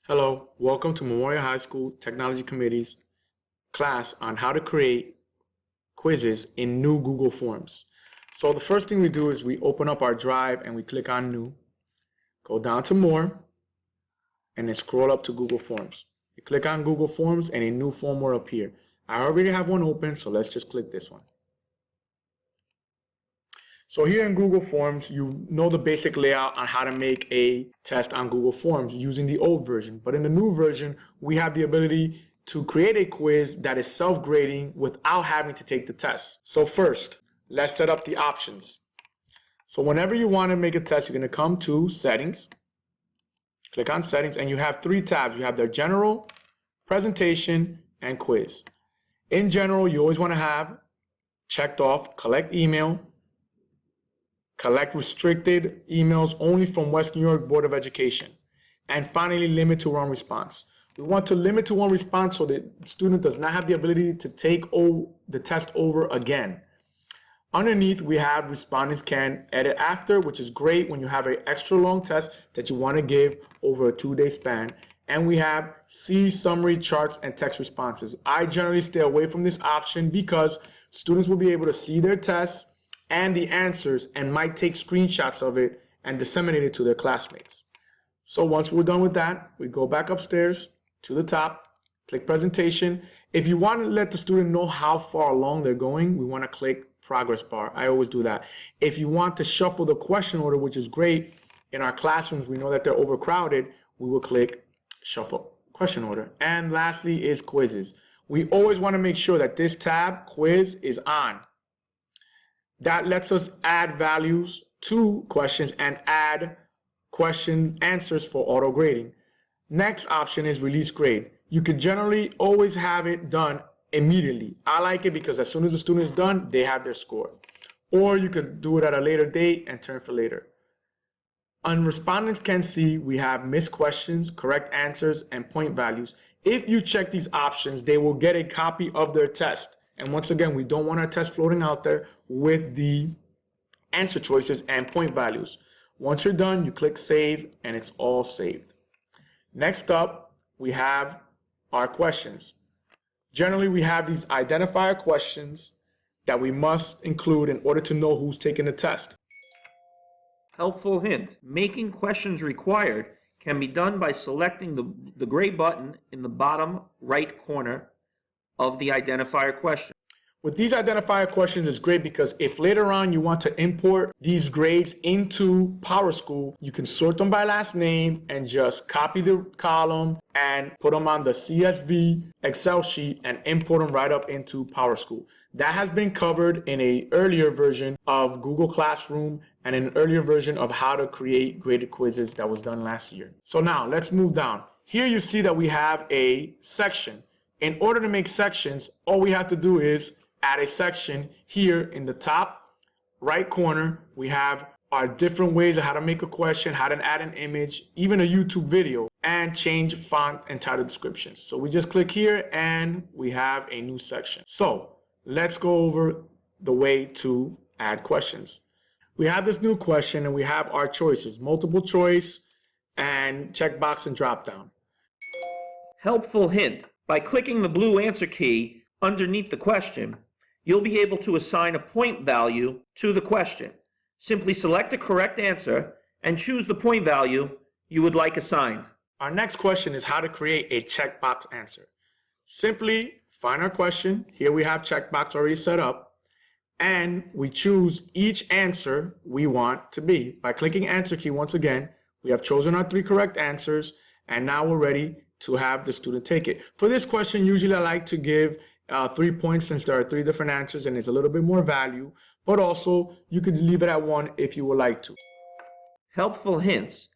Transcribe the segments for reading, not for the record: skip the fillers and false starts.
Hello, welcome to Memorial High School Technology Committee's class on how to create quizzes in new Google Forms. So the first thing we do is we open up our drive and we click on New, go down to More, and then scroll up to Google Forms. You click on Google Forms and a new form will appear. I already have one open, so let's just click this one. So here in Google Forms, you know the basic layout on how to make a test on Google Forms using the old version. But in the new version, we have the ability to create a quiz that is self-grading without having to take the test. So first, let's set up the options. So whenever you want to make a test, you're going to come to Settings, click on Settings, and you have three tabs. You have the General, Presentation, and Quiz. In general, you always want to have checked off Collect Email, collect restricted emails only from West New York Board of Education, and finally limit to one response. We want to limit to one response so that the student does not have the ability to take the test over again. Underneath, we have respondents can edit after, which is great when you have an extra long test that you want to give over a 2-day span. And we have see summary charts and text responses. I generally stay away from this option because students will be able to see their tests and the answers and might take screenshots of it and disseminate it to their classmates. So once we're done with that, we go back upstairs to the top, click Presentation. If you want to let the student know how far along they're going, we want to click Progress Bar. I always do that. If you want to shuffle the question order, which is great, in our classrooms, we know that they're overcrowded, we will click Shuffle Question Order. And lastly is Quizzes. We always want to make sure that this tab, Quiz, is on. That lets us add values to questions and add question answers for auto grading. Next option is Release Grade. You could generally always have it done immediately. I like it because as soon as the student is done, they have their score. Or you could do it at a later date and turn for later. On respondents can see, we have missed questions, correct answers, and point values. If you check these options, they will get a copy of their test. And once again, we don't want our test floating out there with the answer choices and point values. Once you're done, you click Save, and it's all saved. Next up, we have our questions. Generally, we have these identifier questions that we must include in order to know who's taking the test. Helpful hint: making questions required can be done by selecting the gray button in the bottom right corner of the identifier question. With these identifier questions, it's great because if later on you want to import these grades into PowerSchool, you can sort them by last name and just copy the column and put them on the CSV Excel sheet and import them right up into PowerSchool. That has been covered in an earlier version of Google Classroom and an earlier version of how to create graded quizzes that was done last year. So now let's move down. Here you see that we have a section. In order to make sections, all we have to do is add a section. Here in the top right corner, we have our different ways of how to make a question, how to add an image, even a YouTube video, and change font and title descriptions. So we just click here and we have a new section. So let's go over the way to add questions. We have this new question and we have our choices: multiple choice and checkbox and drop down. Helpful hint: by clicking the blue answer key underneath the question, you'll be able to assign a point value to the question. Simply select the correct answer and choose the point value you would like assigned. Our next question is how to create a checkbox answer. Simply find our question. Here we have checkbox already set up, and we choose each answer we want to be. By clicking answer key once again, we have chosen our 3 correct answers, and now we're ready to have the student take it. For this question, usually I like to give 3 points since there are 3 different answers and there's a little bit more value, but also you could leave it at 1 if you would like to. Helpful hints: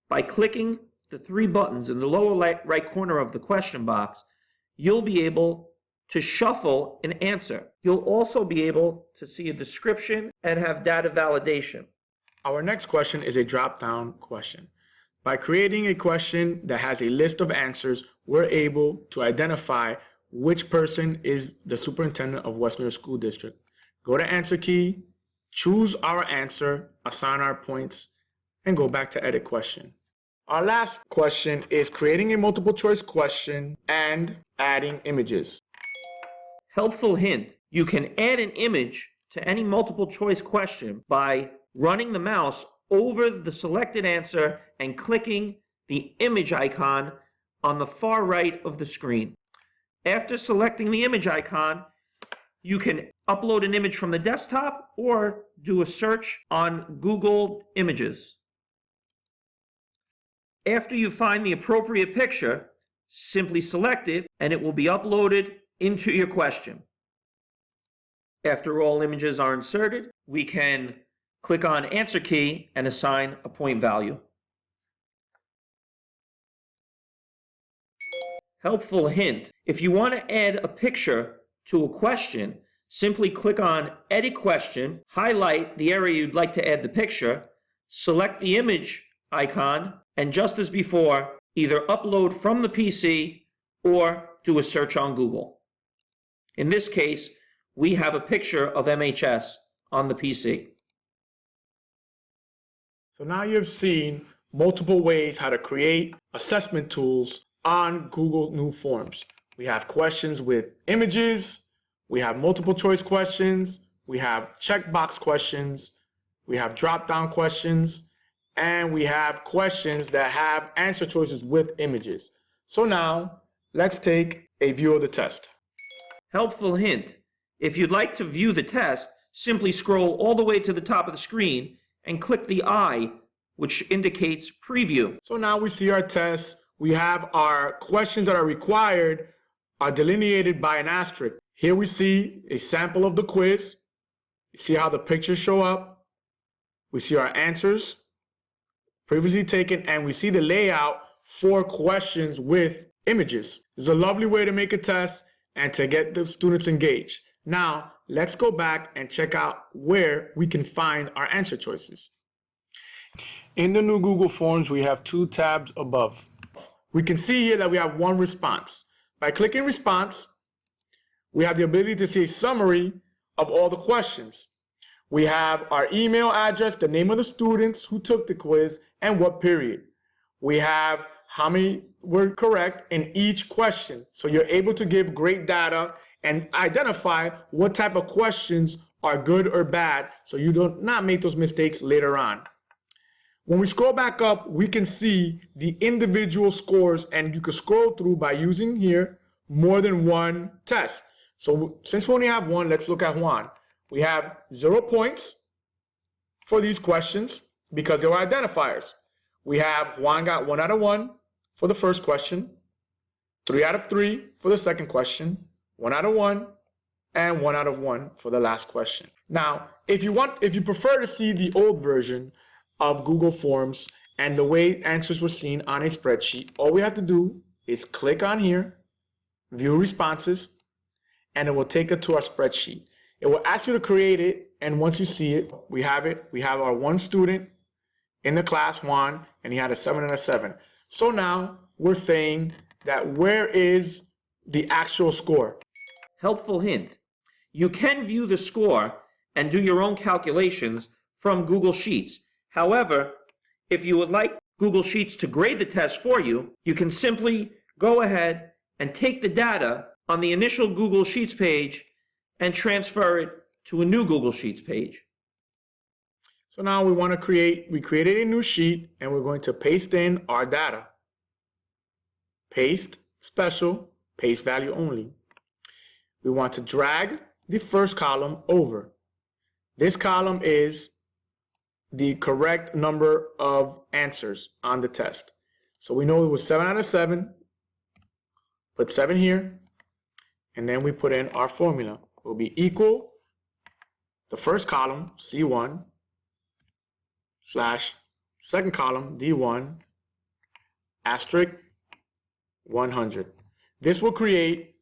by clicking the 3 buttons in the lower right corner of the question box, you'll be able to shuffle an answer. You'll also be able to see a description and have data validation. Our next question is a drop-down question. By creating a question that has a list of answers, we're able to identify which person is the superintendent of West New York School District. Go to answer key, choose our answer, assign our points, and go back to edit question. Our last question is creating a multiple choice question and adding images. Helpful hint, you can add an image to any multiple choice question by running the mouse over the selected answer and clicking the image icon on the far right of the screen. After selecting the image icon, you can upload an image from the desktop or do a search on Google Images. After you find the appropriate picture, simply select it and it will be uploaded into your question. After all images are inserted, we can click on Answer Key and assign a point value. Helpful hint, if you want to add a picture to a question, simply click on Edit Question, highlight the area you'd like to add the picture, select the image icon, and just as before, either upload from the PC or do a search on Google. In this case, we have a picture of MHS on the PC. So now you've seen multiple ways how to create assessment tools on Google New Forms. We have questions with images, we have multiple choice questions, we have checkbox questions, we have drop-down questions, and we have questions that have answer choices with images. So now let's take a view of the test. Helpful hint, if you'd like to view the test, simply scroll all the way to the top of the screen and click the I, which indicates preview. So now we see our test. We have our questions that are required are delineated by an asterisk. Here we see a sample of the quiz. You see how the pictures show up. We see our answers previously taken, and we see the layout for questions with images. This is a lovely way to make a test and to get the students engaged. Now, let's go back and check out where we can find our answer choices. In the new Google Forms, we have two tabs above. We can see here that we have one response. By clicking response, we have the ability to see a summary of all the questions. We have our email address, the name of the students who took the quiz, and what period. We have how many were correct in each question. So you're able to give great data and identify what type of questions are good or bad so you do not make those mistakes later on. When we scroll back up, we can see the individual scores, and you can scroll through by using here more than one test. So since we only have one, let's look at Juan. We have 0 points for these questions because they were identifiers. We have Juan got 1 out of 1 for the first question, 3 out of 3 for the second question, 1 out of 1, and 1 out of 1 for the last question. Now, if you prefer to see the old version of Google Forms and the way answers were seen on a spreadsheet, all we have to do is click on here, view responses, and it will take it to our spreadsheet. It will ask you to create it, and once you see it. We have our one student in the class, Juan, and he had a 7 and a 7. So now we're saying that where is the actual score? Helpful hint, you can view the score and do your own calculations from Google Sheets. However, if you would like Google Sheets to grade the test for you, you can simply go ahead and take the data on the initial Google Sheets page and transfer it to a new Google Sheets page. So now we created a new sheet, and we're going to paste in our data. Paste special, paste value only. We want to drag the first column over. This column is the correct number of answers on the test. So we know it was 7 out of 7. Put 7 here, and then we put in our formula. It will be equal the first column, C1, slash second column, D1, asterisk 100. This will create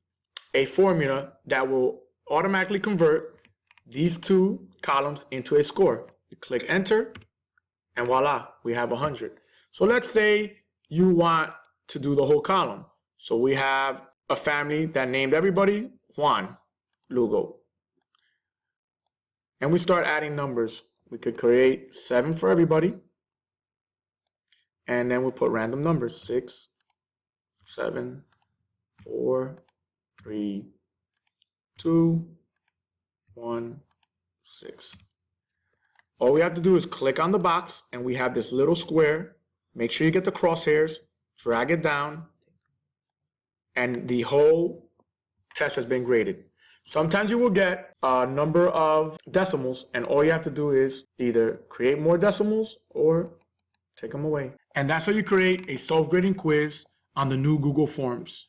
a formula that will automatically convert these two columns into a score. You click enter, and voila, we have 100. So let's say you want to do the whole column. So we have a family that named everybody Juan Lugo. And we start adding numbers. We could create 7 for everybody and then we'll put random numbers, 6, 7, 4, 3, 2, 1, 6. All we have to do is click on the box, and we have this little square. Make sure you get the crosshairs, drag it down, and the whole test has been graded. Sometimes you will get a number of decimals, and all you have to do is either create more decimals or take them away. And that's how you create a self-grading quiz on the new Google Forms.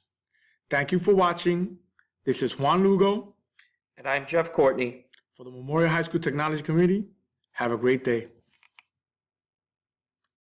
Thank you for watching. This is Juan Lugo. And I'm Jeff Courtney. For the Memorial High School Technology Committee, have a great day.